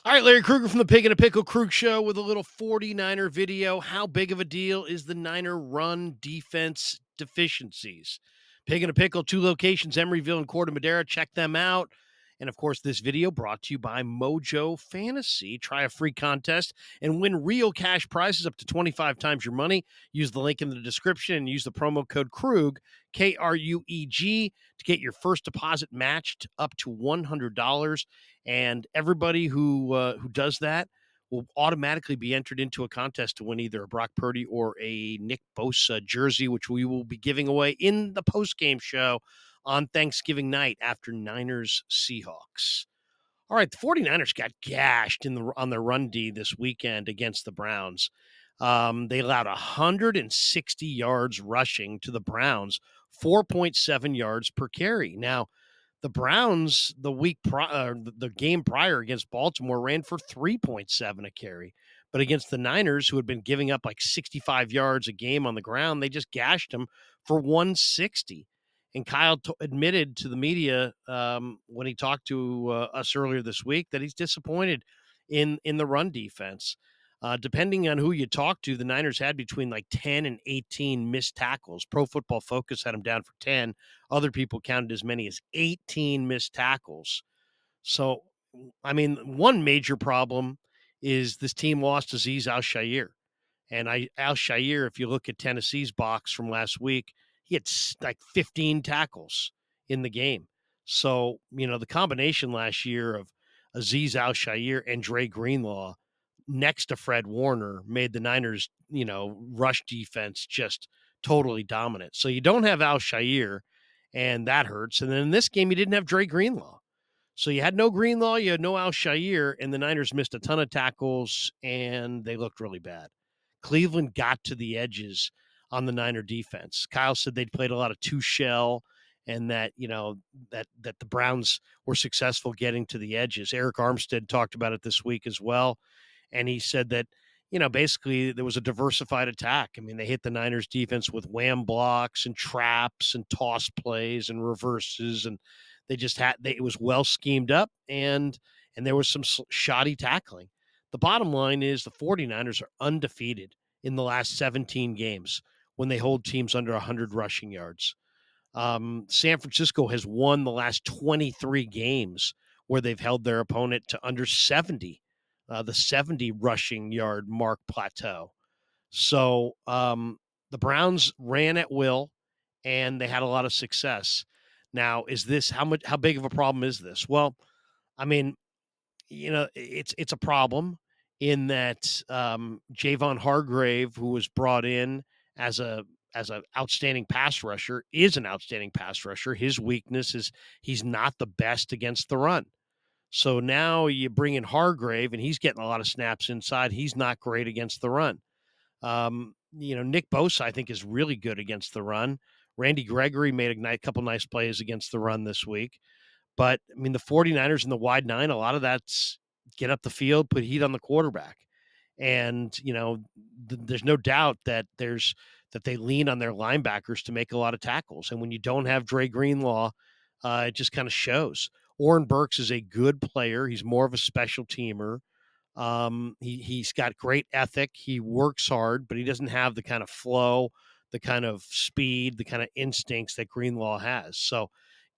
All right, Larry Kruger from the Pig and a Pickle Krug Show with a little 49er video. How big of a deal is the Niner run defense deficiencies? Pig and a Pickle, two locations, Emeryville and Corte Madera. Check them out. And of course, this video brought to you by Mojo Fantasy. Try a free contest and win real cash prizes up to 25 times your money. Use the link in the description and use the promo code Krug, K-R-U-E-G, to get your first deposit matched up to $100. And everybody who does that will automatically be entered into a contest to win either a Brock Purdy or a Nick Bosa jersey, which we will be giving away in the post-game show on Thanksgiving night after Niners Seahawks. All right, the 49ers got gashed on their run D this weekend against the Browns. They allowed 160 yards rushing to the Browns, 4.7 yards per carry. Now, the Browns, the game prior against Baltimore, ran for 3.7 a carry. But against the Niners, who had been giving up like 65 yards a game on the ground, they just gashed them for 160. And Kyle admitted to the media when he talked to us earlier this week that he's disappointed in the run defense. Depending on who you talk to, the Niners had between like 10 and 18 missed tackles. Pro Football Focus had them down for 10. Other people counted as many as 18 missed tackles. So, I mean, one major problem is this team lost Azeez Al-Shaair. And Al-Shaair, if you look at Tennessee's box from last week, he had like 15 tackles in the game. So, the combination last year of Azeez Al-Shaair and Dre Greenlaw next to Fred Warner made the Niners, rush defense just totally dominant. So you don't have Al-Shaair, and that hurts. And then in this game, you didn't have Dre Greenlaw. So you had no Greenlaw, you had no Al-Shaair, and the Niners missed a ton of tackles, and they looked really bad. Cleveland got to the edges on the Niner defense. Kyle said they'd played a lot of two shell, and that that the Browns were successful getting to the edges. Eric Armstead talked about it this week as well, and he said that basically there was a diversified attack. I mean, they hit the Niners defense with wham blocks and traps and toss plays and reverses, and it was well schemed up, and there was some shoddy tackling. The bottom line is the 49ers are undefeated in the last 17 games when they hold teams under 100 rushing yards. San Francisco has won the last 23 games where they've held their opponent to under 70, the 70 rushing yard mark plateau. So the Browns ran at will, and they had a lot of success. Now, how big of a problem is this? Well, I mean, it's a problem in that Javon Hargrave, who was brought in as a outstanding pass rusher, is an outstanding pass rusher. His weakness is he's not the best against the run. So now you bring in Hargrave, and he's getting a lot of snaps inside. He's not great against the run. Nick Bosa, I think, is really good against the run. Randy Gregory made a couple nice plays against the run this week. But, I mean, the 49ers in the wide nine, a lot of that's get up the field, put heat on the quarterback. And, there's no doubt that they lean on their linebackers to make a lot of tackles. And when you don't have Dre Greenlaw, it just kind of shows. Oren Burks is a good player. He's more of a special teamer. He's got great ethic. He works hard, but he doesn't have the kind of flow, the kind of speed, the kind of instincts that Greenlaw has. So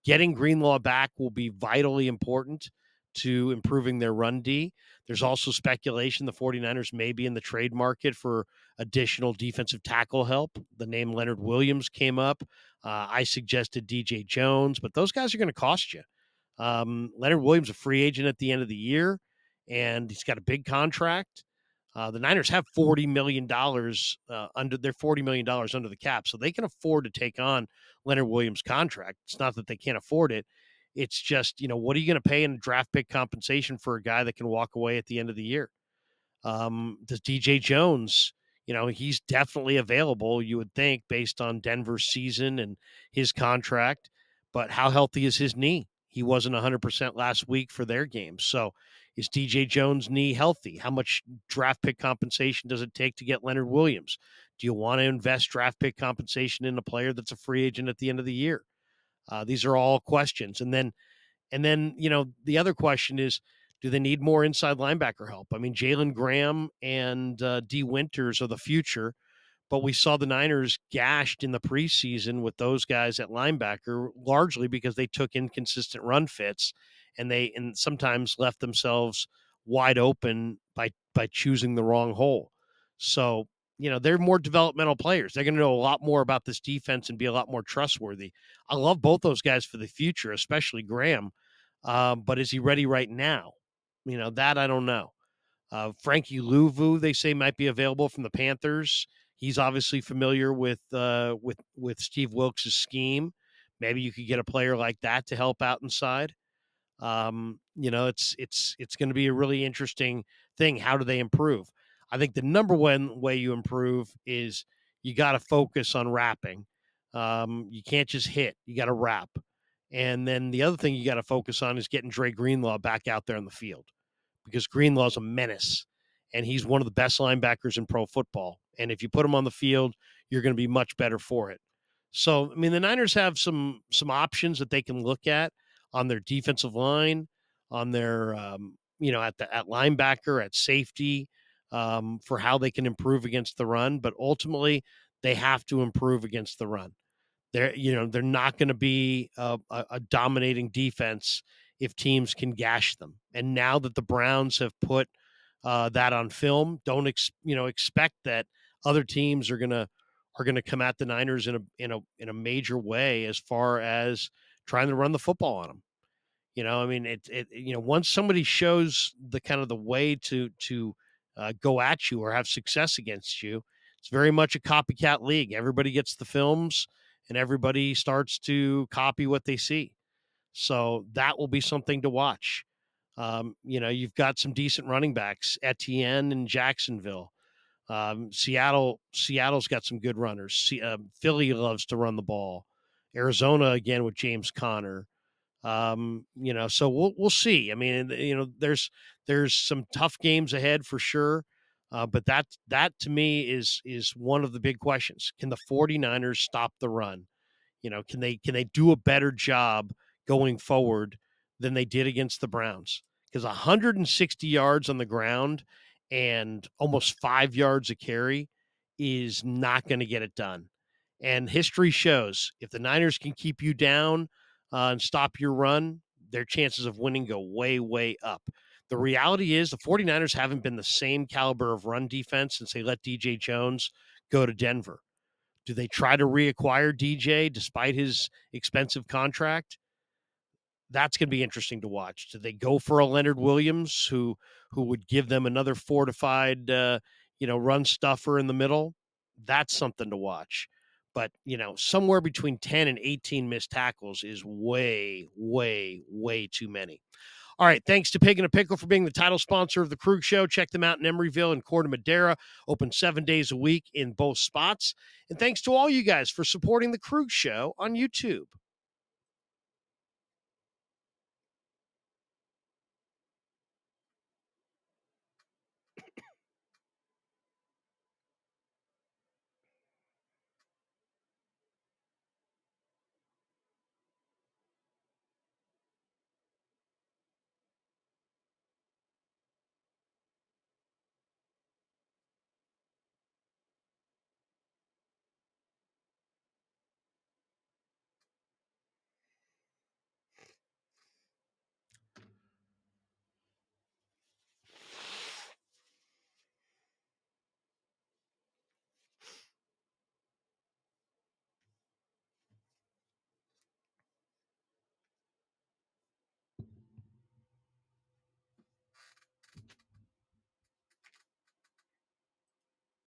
getting Greenlaw back will be vitally important to improving their run D. There's also speculation the 49ers may be in the trade market for additional defensive tackle help. The name Leonard Williams came up. I suggested DJ Jones, but those guys are going to cost you. Leonard Williams, a free agent at the end of the year, and he's got a big contract. The Niners have $40 million under $40 million under the cap, so they can afford to take on Leonard Williams' contract. It's not that they can't afford it. It's just, what are you going to pay in draft pick compensation for a guy that can walk away at the end of the year? Does DJ Jones, he's definitely available, you would think, based on Denver's season and his contract. But how healthy is his knee? He wasn't 100% last week for their game. So is DJ Jones' knee healthy? How much draft pick compensation does it take to get Leonard Williams? Do you want to invest draft pick compensation in a player that's a free agent at the end of the year? These are all questions. And then, the other question is, Do they need more inside linebacker help? I mean, Jalen Graham and D. Winters are the future, but we saw the Niners gashed in the preseason with those guys at linebacker, largely because they took inconsistent run fits, and they and sometimes left themselves wide open by choosing the wrong hole. So, they're more developmental players. They're going to know a lot more about this defense and be a lot more trustworthy. I love both those guys for the future, especially Graham. But is he ready right now? That I don't know. Frankie Louvu, they say, might be available from the Panthers. He's obviously familiar with Steve Wilks' scheme. Maybe you could get a player like that to help out inside. It's going to be a really interesting thing. How do they improve? I think the number one way you improve is you got to focus on wrapping. You can't just hit; you got to wrap. And then the other thing you got to focus on is getting Dre Greenlaw back out there on the field, because Greenlaw's a menace and he's one of the best linebackers in pro football. And if you put him on the field, you're going to be much better for it. So, I mean, the Niners have some options that they can look at on their defensive line, on their at linebacker, at safety, for how they can improve against the run. But ultimately, they have to improve against the run. They're not going to be a dominating defense if teams can gash them. And now that the Browns have put that on film, don't expect that other teams are gonna come at the Niners in a major way as far as trying to run the football on them. I mean, once somebody shows the kind of the way to go at you or have success against you, it's very much a copycat league. Everybody gets the films and everybody starts to copy what they see. So that will be something to watch. You've got some decent running backs, Etienne and Jacksonville. Seattle's got some good runners. Philly loves to run the ball. Arizona again with James Conner. So we'll see. I mean, there's some tough games ahead for sure. But that to me is one of the big questions. Can the 49ers stop the run? Can they do a better job going forward than they did against the Browns? Because 160 yards on the ground and almost 5 yards a carry is not going to get it done. And history shows if the Niners can keep you down and stop your run, their chances of winning go way, way up. The reality is the 49ers haven't been the same caliber of run defense since they let DJ Jones go to Denver. Do they try to reacquire DJ despite his expensive contract? That's going to be interesting to watch. Do they go for a Leonard Williams who would give them another fortified run stuffer in the middle? That's something to watch. But, somewhere between 10 and 18 missed tackles is way, way, way too many. All right. Thanks to Pig and a Pickle for being the title sponsor of the Krug Show. Check them out in Emeryville and Corte Madera. Open 7 days a week in both spots. And thanks to all you guys for supporting the Krug Show on YouTube.